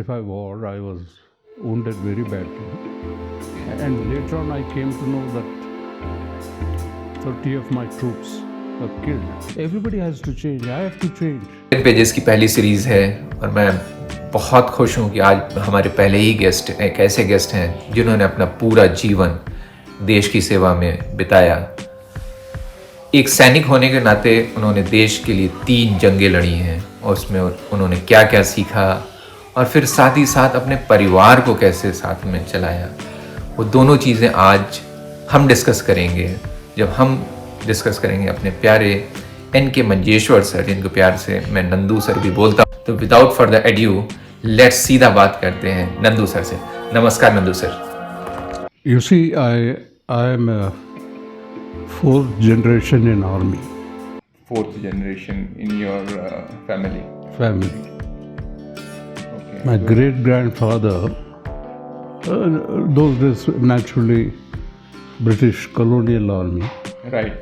If I war, I was wounded very badly. And later on, I came to know that 30 of my troops were killed. Everybody has to change. I have to change. Pages की पहली series है और मैं बहुत खुश हूँ कि आज हमारे पहले ही गेस्ट एक ऐसे गेस्ट हैं जिन्होंने अपना पूरा जीवन देश की सेवा में बिताया। एक सैनिक होने के नाते उन्होंने देश के लिए 3 जंगें लड़ी हैं और उसमें उन्होंने क्या क्या सीखा और फिर साथ ही साथ अपने परिवार को कैसे साथ में चलाया, वो दोनों चीज़ें आज हम डिस्कस करेंगे। जब हम डिस्कस करेंगे अपने प्यारे के मंजेश्वर सर, जिनको प्यार से मैं नंदू सर भी बोलता हूँ। तो विदाउट फर्दर एड्यू लेट्स सीधा बात करते हैं नंदू सर से। नमस्कार Nandu sir. You see, I am a 4th generation in army. 4th generation in your family. Okay. My great grandfather, those days naturally British colonial army. Right.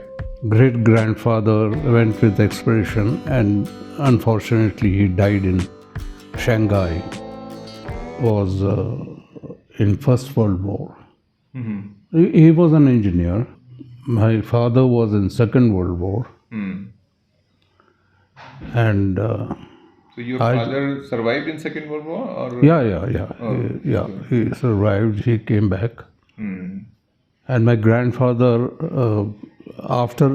Great grandfather went with expedition and unfortunately he died in Shanghai. Was in First World War. Mm-hmm. He was an engineer. My father was in Second World War. And so your father survived in Second World War, or yeah. He survived. He came back. And my grandfather, after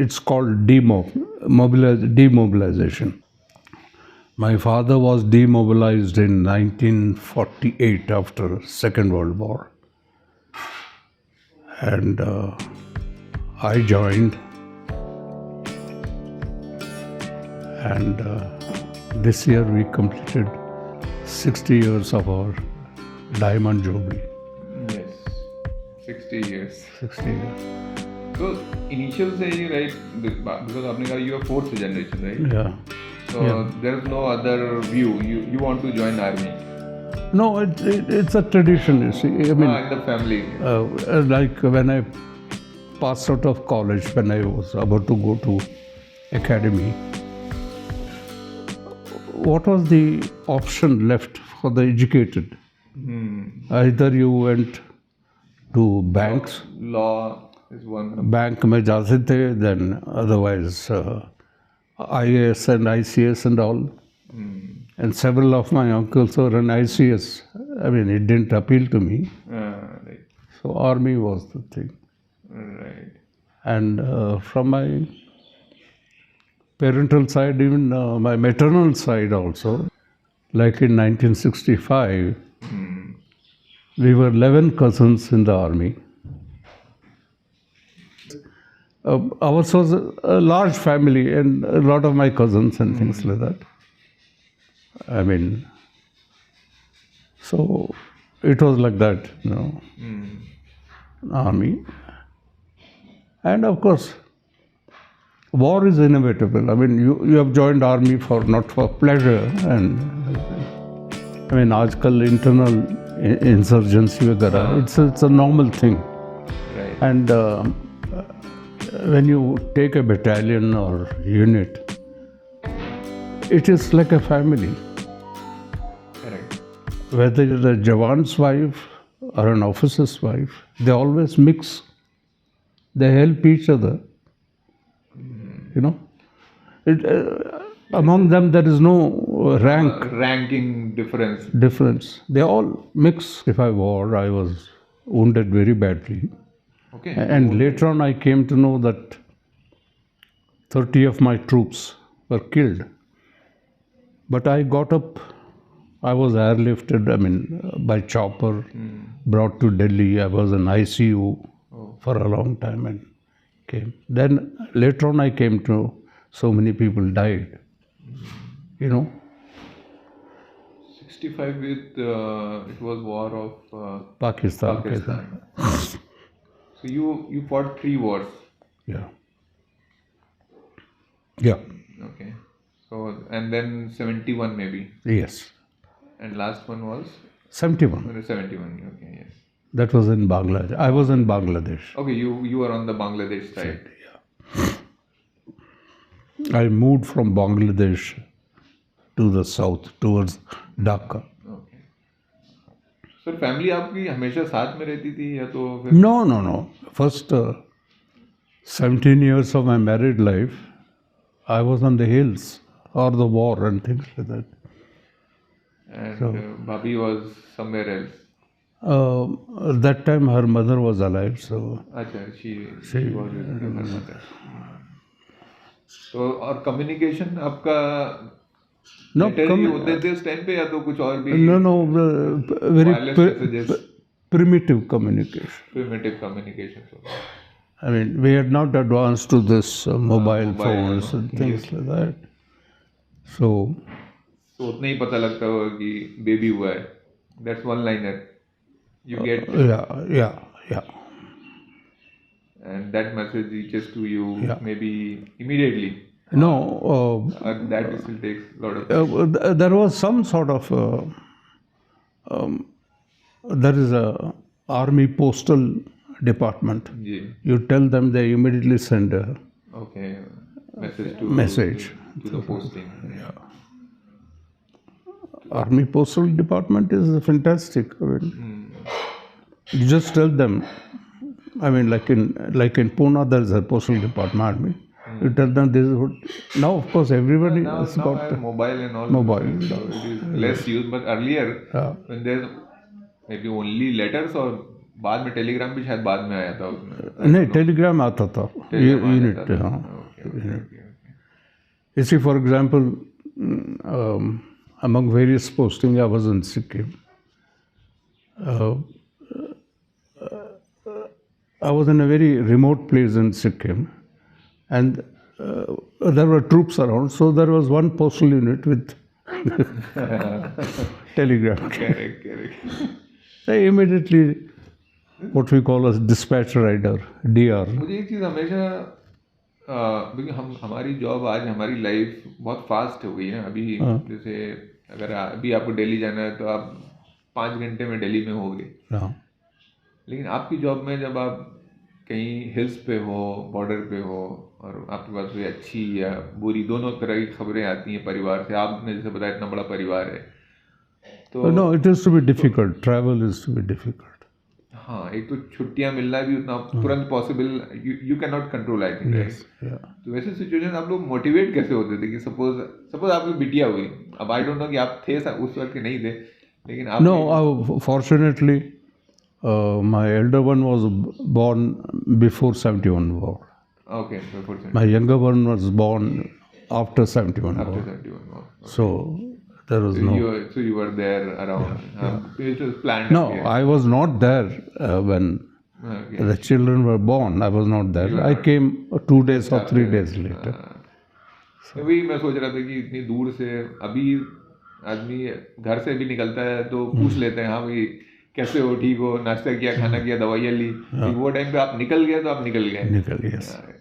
it's called demobilization. My father was demobilized in 1948 after Second World War. And I joined. And this year we completed 60 years of our Diamond Jubilee. Yes, 60 years. 60 years. So initial say, right, because आपने कहा you are 4th generation, right? Yeah. So there's no other view. You want to join army? No, it's a tradition, you see. I mean, in the family. Like when I passed out of college, when I was about to go to academy, what was the option left for the educated? Either you went to banks. Law is one. Bank mein ja sakte, then otherwise IAS and ICS and all. And several of my uncles were in ICS. I mean, it didn't appeal to me. Right. So army was the thing. Right. And from my parental side, even my maternal side also, like in 1965, we were 11 cousins in the army. Ours was a large family and a lot of my cousins and things like that. I mean, so it was like that, army. And of course, war is inevitable. I mean, you have joined army not for pleasure. And I mean, आजकल internal insurgency वगैरह, it's a normal thing. Right. And when you take a battalion or unit, it is like a family. Correct. Whether it's a Jawan's wife or an officer's wife, they always mix. They help each other. You know, among them there is no ranking difference. They all mix. If I war, I was wounded very badly. Okay. And later on, I came to know that 30 of my troops were killed. But I got up. I was airlifted. I mean, by chopper, brought to Delhi. I was in ICU for a long time and came. Then later on, I came to know so many people died. 65 with it was war of Pakistan. So you fought 3 wars. Yeah. Okay. So and then 71 maybe. Yes. And last one was 71. 71. Okay. Yes. That was in Bangladesh. I was in Bangladesh. Okay, you were on the Bangladesh side. Yeah. I moved from Bangladesh to the south, towards Dhaka. Okay sir family आपकी हमेशा साथ में रहती थी या तो फिर No. First 17 years of my married life, I was on the hills or the war and things like that. And bhabhi was somewhere else That time her mother was alive, so अच्छा she was with her mother तो और communication आपका no, letter ही होते थे उस time पे या तो कुछ और भी no, very wireless messages primitive communication. Primitive communication I mean, we had not advanced to this mobile phones and things like that. So, तो उतना ही पता लगता होगा कि बेबी हुआ है that's one liner you get yeah. and that message reaches to you Yeah. maybe immediately No, and that still takes a lot of there was some sort of, there is a army postal department. जी You tell them, they immediately send a okay message to message. to the posting Army postal department is fantastic. I mean, you just tell them. I mean, like in Pune, there is a postal department army. You tell them this is what. Now, of course, everybody now, has now I got have mobile and all mobile. so it is less used but earlier when there's maybe only letters or बाद में Telegram भी शायद बाद में आया था उसमें नहीं टेलीग्राम आता था यूनिट हाँ You see, for example, among various posting, I was in Sikkim. I was in a very remote place in Sikkim, and there were troops around. So there was one postal unit with telegram. correct I immediately, what we call as dispatch rider, DR. मुझे एक चीज़ हमेशा क्योंकि हमारी job आज हमारी life बहुत fast हो गई है अभी जैसे अगर अभी आपको दिल्ली जाना है तो आप 5 घंटे में दिल्ली में होगे हाँ लेकिन आपकी जॉब में जब आप कहीं हिल्स पे हो बॉर्डर पे हो और आपके पास कोई अच्छी या बुरी दोनों तरह की खबरें आती हैं परिवार से आपने जैसे बताया इतना बड़ा परिवार है तो No, it is to be difficult. Travel is to be difficult. हाँ एक तो छुट्टियां मिलना भी उतना तुरंत possible you can not control I think Yeah. तो वैसे सिचुएशन आप लोग मोटिवेट कैसे होते थे कि सपोज आपकी बिटिया हुई अब आई डोंट नो कि आप थे उस वक्त के नहीं थे लेकिन आप No, fortunately, my elder one was born before 71 war. Okay My younger one was born after 71 war. So there was no. So you were there around. It was planned. No, I was not there when the children were born. I was not there. I came 2 days or 3 days later. वही मैं सोच रहा था कि इतनी दूर से अभी आदमी घर से भी निकलता है तो पूछ लेते हैं हाँ भाई कैसे हो ठीक हो नाश्ता किया खाना किया दवाइयाँ ली वो टाइम पे आप निकल गए तो आप निकल गए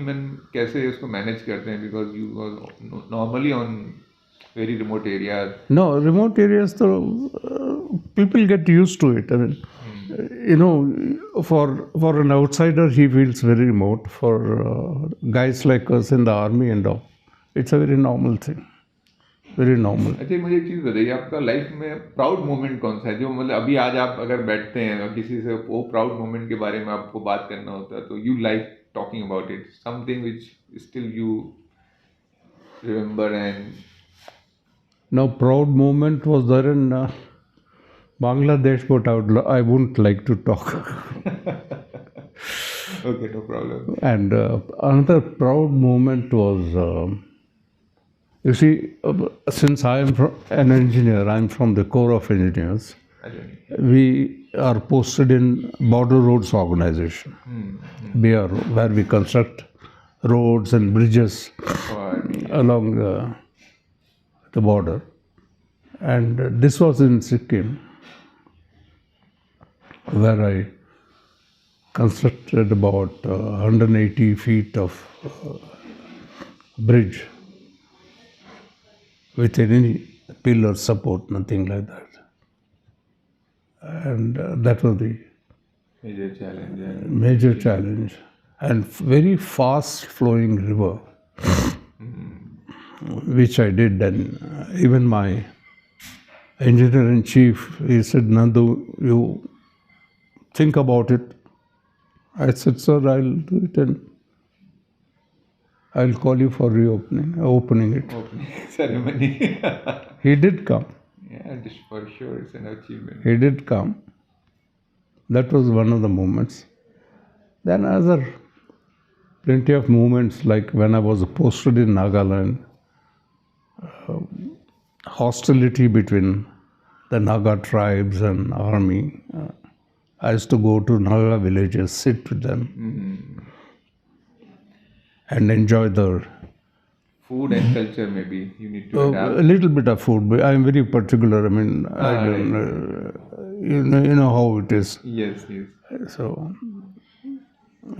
मैं कैसे उसको मैनेज करते हैं because you normally on very remote areas. No, remote areas, though, people get used to it. I mean, you know, for an outsider, he feels very remote. For guys like us in the army and all, it's a very normal thing. Very normal. अच्छा मुझे एक चीज़ बताइए आपका life में proud moment कौन सा है जो मतलब अभी आज आप अगर बैठते हैं और किसी से वो प्राउड मोमेंट के बारे में आपको बात करना होता है तो you like talking about it something which still you remember and Now, proud moment was there in Bangladesh, but I wouldn't like to talk. Okay, no problem. And another proud moment was, you see, since I am an engineer, I'm from the Corps of Engineers. We are posted in Border Roads Organization, BR, where we construct roads and bridges along the border, and this was in Sikkim, where I constructed about 180 feet of bridge with any pillar support, nothing like that. And that was the major challenge, and very fast flowing river. which I did, and even my engineer-in-chief, he said, Nandu, you think about it. I said, sir, I'll do it and I'll call you for opening it. Opening ceremony. He did come. Yeah, just for sure, it's an achievement. He did come. That was one of the moments. Then other plenty of moments, like when I was posted in Nagaland, hostility between the Naga tribes and army. I used to go to Naga villages, sit with them, and enjoy the Food and culture, maybe you need to adapt. a little bit of food. But I'm very particular. I mean, I don't, you know how it is. Yes, yes. So,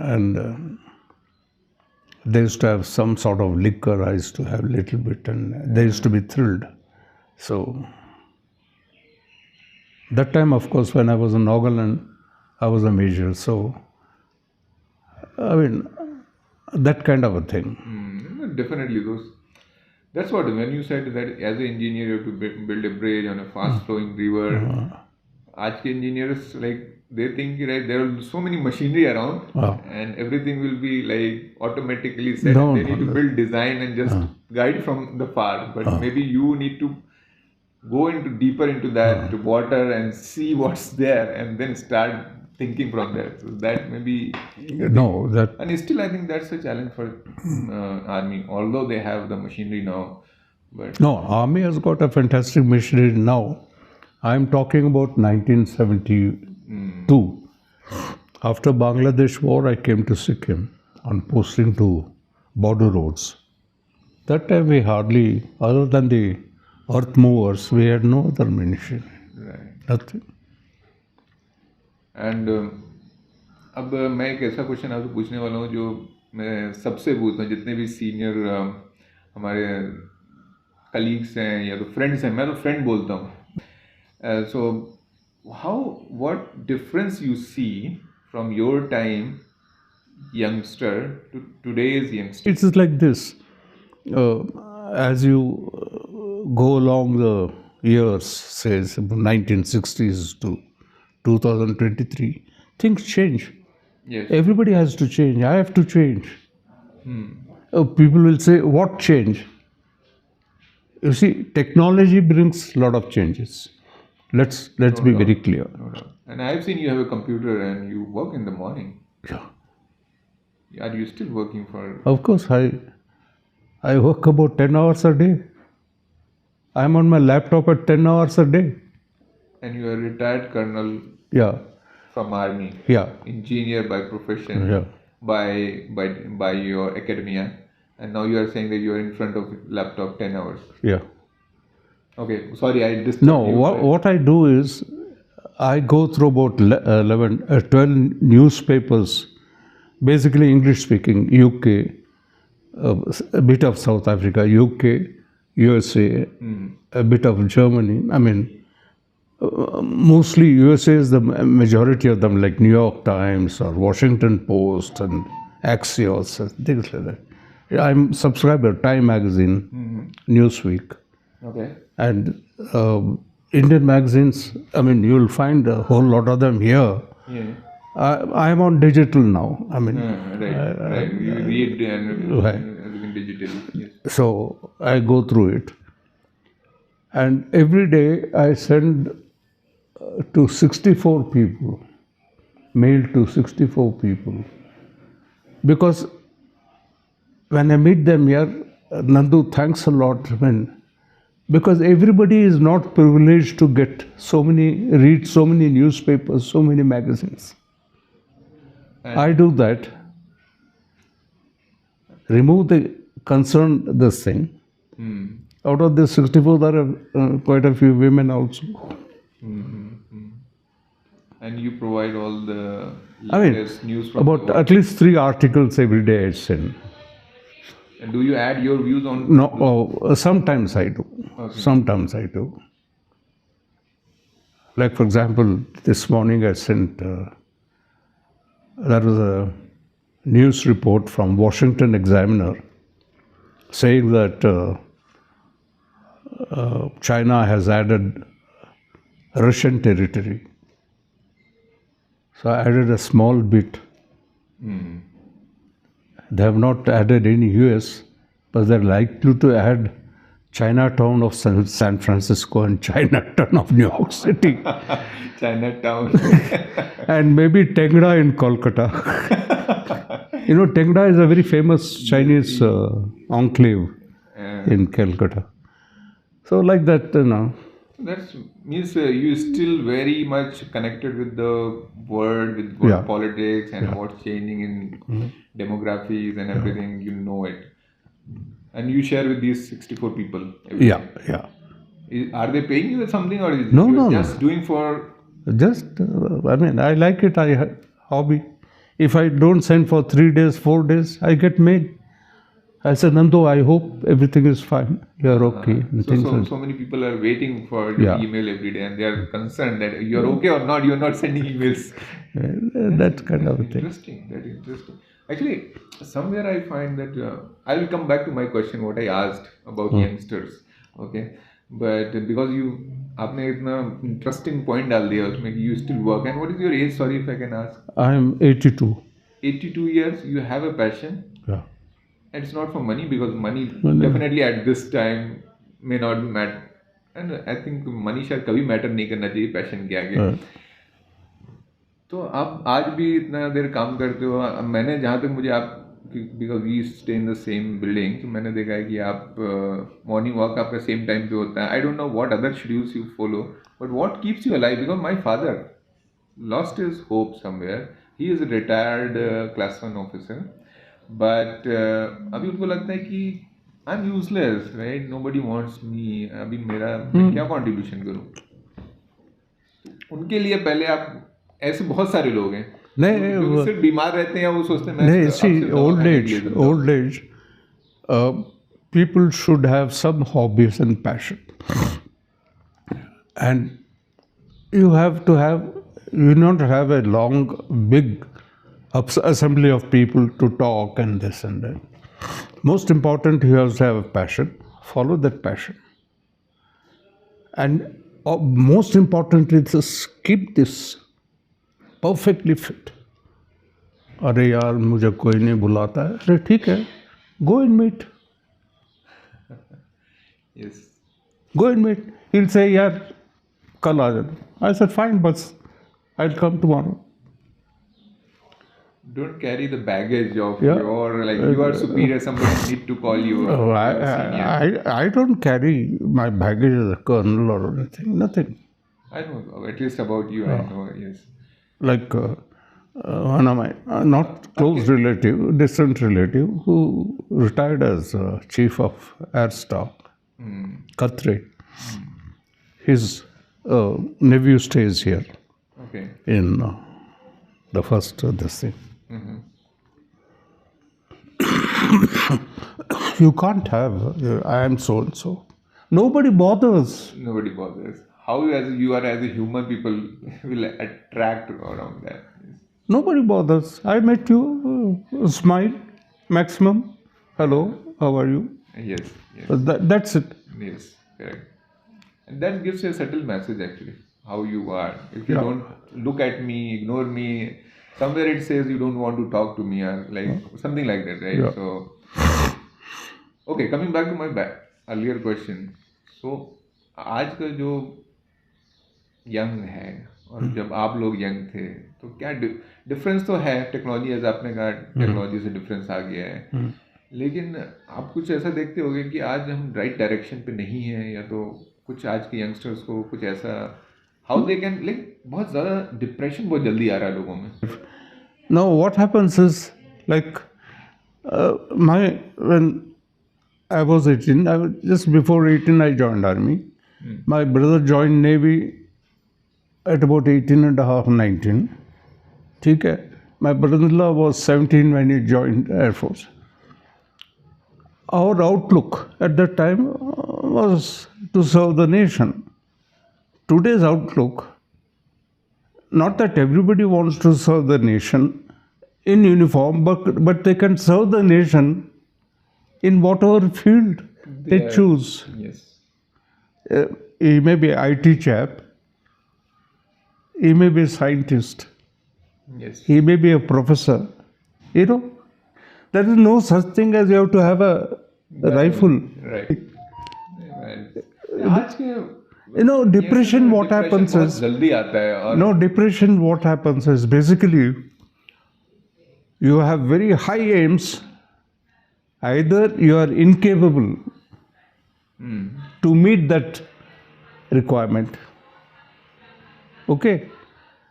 and they used to have some sort of liquor. I used to have a little bit, and they used to be thrilled. So, that time, of course, when I was in Nagaland, I was a major. So, I mean, that kind of a thing. Definitely, those. That's what, when you said that as an engineer you have to build a bridge on a fast flowing river. आज के engineers, like, they think, right, there are so many machinery around and everything will be like automatically set. No, they need to build design and just guide from the far. But maybe you need to go deeper into that water and see what's there and then start thinking from there. So that maybe No, that and still I think that's a challenge for army, although they have the machinery now. But no, army has got a fantastic machinery now. I'm talking about 1972. After Bangladesh war, I came to Sikkim on posting to border roads. That time we hardly, other than the earth movers, we had no other machinery. right. Nothing. And अब मैं एक ऐसा question आपसे पूछने वाला हूँ जो मैं सबसे पूछता हूँ, जितने भी सीनियर हमारे कलीग्स हैं या तो फ्रेंड्स हैं, मैं तो फ्रेंड बोलता हूँ. So how what difference you see from your time youngster to today's youngster? It is like this. As you go along the years, say 1960s to 2023, things change. Yes. Everybody has to change. I have to change. People will say, what change? You see, technology brings a lot of changes. Let's be very clear. No doubt. And I've seen you have a computer and you work in the morning. Yeah. Are you still working for? Of course, I work about 10 hours a day. I'm on my laptop at 10 hours a day. And you are a retired colonel Yeah. from army. Yeah. Engineer by profession. Yeah. By your academia, and now you are saying that you are in front of laptop 10 hours. Yeah. Okay, sorry, I disturbed No, you. what I do is I go through about 12 newspapers, basically English speaking, UK, a bit of South Africa, UK, USA, a bit of Germany. I mean, mostly USA is the majority of them, like New York Times or Washington Post and Axios, things like that. I'm subscriber, Time Magazine, Newsweek. Okay. And Indian magazines, I mean, you'll find a whole lot of them here. Yeah. I'm on digital now. I mean, Right. You read and Right. everything digitally. Yes. so I go through it. And every day I send to 64 people, mail to 64 people. Because when I meet them here, Nandu, thanks a lot. Because everybody is not privileged to read so many newspapers, so many magazines. I do that. Remove the concern, this thing. Out of the 64, there are quite a few women also. And you provide all the I mean, latest news from about the world. at least 3 articles every day I send. And do you add your views on? No, sometimes I do. Okay. Sometimes I do. Like, for example, this morning I sent, there was a news report from Washington Examiner saying that China has added Russian territory. So I added a small bit. They have not added any US, but they're likely to add Chinatown of San Francisco and Chinatown of New York City. Chinatown. And maybe Tengra in Kolkata. Tengra is a very famous Chinese enclave in Calcutta. So like that, That means you still very much connected with the world, with world politics and what's changing in demographies and everything. You know it, and you share with these 64 people. Every day. Are they paying you something, or is No. just doing for? Just, I like it. Hobby. If I don't send for 3 days, 4 days, I get mail. I said, Nando, I hope everything is fine. You're okay. So many people are waiting for your email every day, and they are concerned that you're okay or not. You're not sending emails. That kind of a thing. Interesting. Actually, somewhere I find that I will come back to my question, what I asked about youngsters. Okay, but because आपने इतना interesting point डाल दिया उसमें कि you still work, and what is your age? Sorry if I can ask. I am 82. 82 years. You have a passion. Yeah. And it's not for money, because money definitely at this time may not matter, and I think money शायद कभी matter नहीं करना चाहिए passion के आगे. तो आप आज भी इतना देर काम करते हो. मैंने जहाँ तक मुझे आप, because we stay in the same building, तो मैंने देखा है कि आप मॉर्निंग वॉक आपका सेम टाइम पे होता है. I don't know what other schedules you follow, but what keeps you alive? Because my father lost his hope somewhere. He is a retired class 1 officer. But अभी उनको लगता है कि I am useless, right, nobody wants मी. अभी मैं क्या contribution करूं? उनके लिए पहले आप, ऐसे बहुत सारे लोग हैं जो सिर्फ बीमार रहते हैं, वो सोचते हैं नहीं. See, old age, people should have some hobbies and passion, and you not have a long, big assembly of people to talk and this and that. Most important, you have to have a passion. Follow that passion. And most importantly, just keep this perfectly fit. अरे यार मुझे कोई नहीं बुलाता है. अरे ठीक है, go and meet. Yes. Go and meet. He'll say यार कल आ जाना. I said fine, but I'll come tomorrow. Don't carry the baggage of your, like, you are superior, somebody need to call you. I don't carry my baggage as a colonel or anything. Nothing. I know, at least about you, I know, yes. Like one of my not close relative, distant relative, who retired as chief of air staff, Katre. His nephew stays here. Okay. In the first this thing. You can't have, I am so and so. Nobody bothers. How you are as a human, people will attract around that. Nobody bothers. I met you, smile, maximum. Hello, how are you? Yes. That's it. Yes, correct. And that gives a subtle message actually, how you are. If you don't look at me, ignore me, somewhere it says you don't want to talk to me, or like something like that, right? Yeah. So, okay, coming back to my earlier question. So, आज का जो young है और जब आप लोग young थे, तो क्या डिफरेंस तो है. टेक्नोलॉजी, जैसे आपने कहा, टेक्नोलॉजी से डिफरेंस आ गया है, लेकिन आप कुछ ऐसा देखते होंगे कि आज हम राइट डायरेक्शन पे नहीं हैं, या तो कुछ आज के यंगस्टर्स को कुछ ऐसा, हाउ दे कैन, लाइक बहुत ज़्यादा डिप्रेशन बहुत जल्दी आ रहा है लोगों में. Now what happens is, like when I was 18, just before 18 I joined army. My brother joined Navy at about 18 and a half, 19. ठीक है. My brother-in-law was 17 when he joined Air Force. Our outlook at that time was to serve the nation. Today's outlook, not that everybody wants to serve the nation in uniform, but they can serve the nation in whatever field they choose. Yes. He may be IT chap, he may be a scientist, Yes. he may be a professor. You know, there is no such thing as you have to have a rifle. Right. आज के You know, depression, what happens बहुत is, जल्दी आता है और no, depression, what happens is basically you have very high aims. Either you are incapable to meet that requirement. Okay?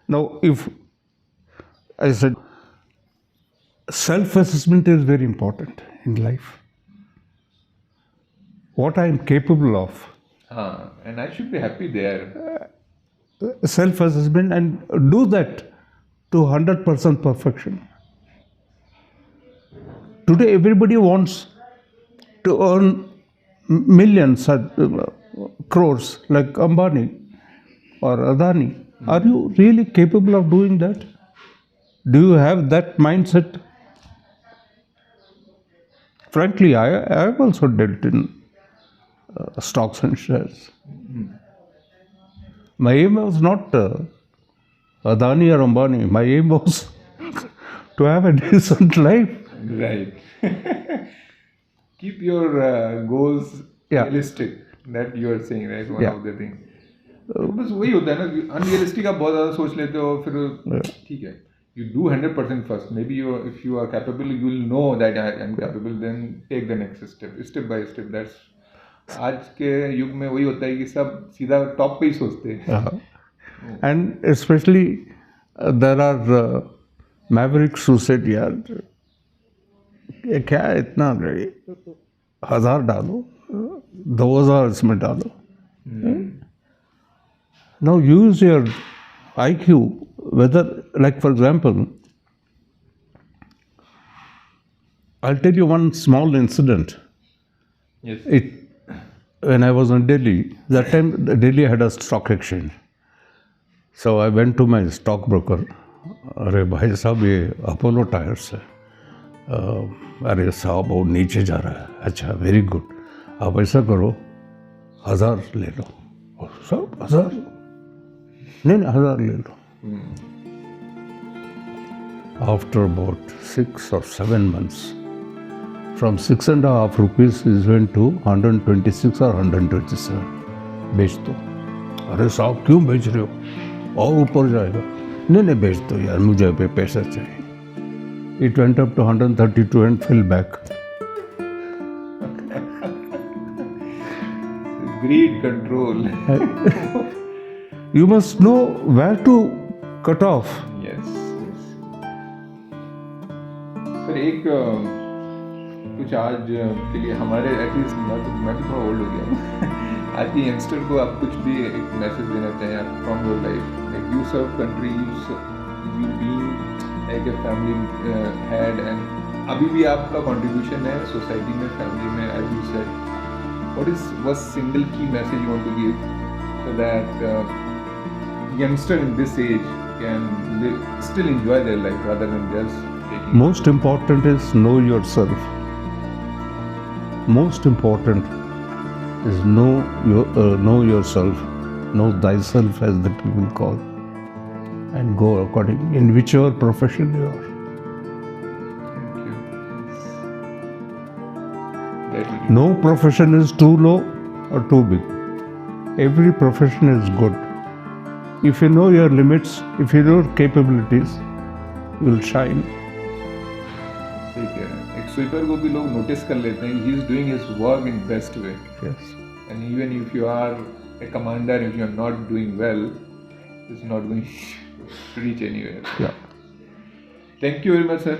Now, if I said self assessment is very important in life. What I am capable of. and I should be happy there. Self assessment and do that to 100% perfection. Today, everybody wants to earn millions, crores, like Ambani or Adani. Are you really capable of doing that? Do you have that mindset? Frankly, I have also dealt in stocks and shares. My aim was not Adani or Ambani. My aim was to have a decent life. Right. Keep your goals Yeah. realistic. That you are saying, right? One Yeah. of the things. बस वही होता है ना, unrealistic आप बहुत ज़्यादा सोच लेते हो, फिर ठीक है, you do 100% first. Maybe if you are capable, you will know that I am capable. Then take the next step by step. That's आज के युग में वही होता है कि सब सीधा टॉप पे ही सोचते हैं. And especially there are mavericks who said, यार ये क्या है इतना 1000 डालो, 2000 इसमें डालो. Now use your IQ, whether, like for example, I'll tell you one small incident. Yes. When I was in Delhi, that time Delhi had a stock exchange. So I went to my stockbroker. अरे भाई साहब ये Apollo tyres है. अरे साहब वो नीचे जा रहा है. अच्छा, वेरी गुड. आप ऐसा करो 1000 ले लो. सब 1000? नहीं 1000 ले लो. After about 6 or 7 months, from 6.5 rupees it went to 126 or 127. बेच दो. अरे साहब क्यों बेच रहे हो? और ऊपर जाएगा. नहीं बेच दो यार, मुझे पे पैसा चाहिए. It went up to 132 and fell back. Greed, control. You must know where to cut off. Yes. Sir एक कुछ आज के लिए हमारे एटलीस्ट मैं भी थोड़ा ओल्ड हो गया हूँ. आज के यंगस्टर को आप कुछ भी एक मैसेज देना चाहें from your life. Like you serve country, you being like a family head, and अभी भी आपका कंट्रीब्यूशन है सोसाइटी में, फैमिली में. As you said, what is one single key message you want to give so that youngster in this age can still enjoy their life rather than just taking. Most important is know yourself. Most important is know yourself, know thyself, as the people call, and go according in whichever profession you are. Thank you. That will be No profession is too low or too big. Every profession is good. If you know your limits, if you know your capabilities, you will shine. ठीक है. एक sweeper को भी लोग notice कर लेते हैं. He is doing his work in best way. Yes. And even if you are a commander, if you are not doing well, it's not going to reach anywhere. Yeah. Thank you very much, sir.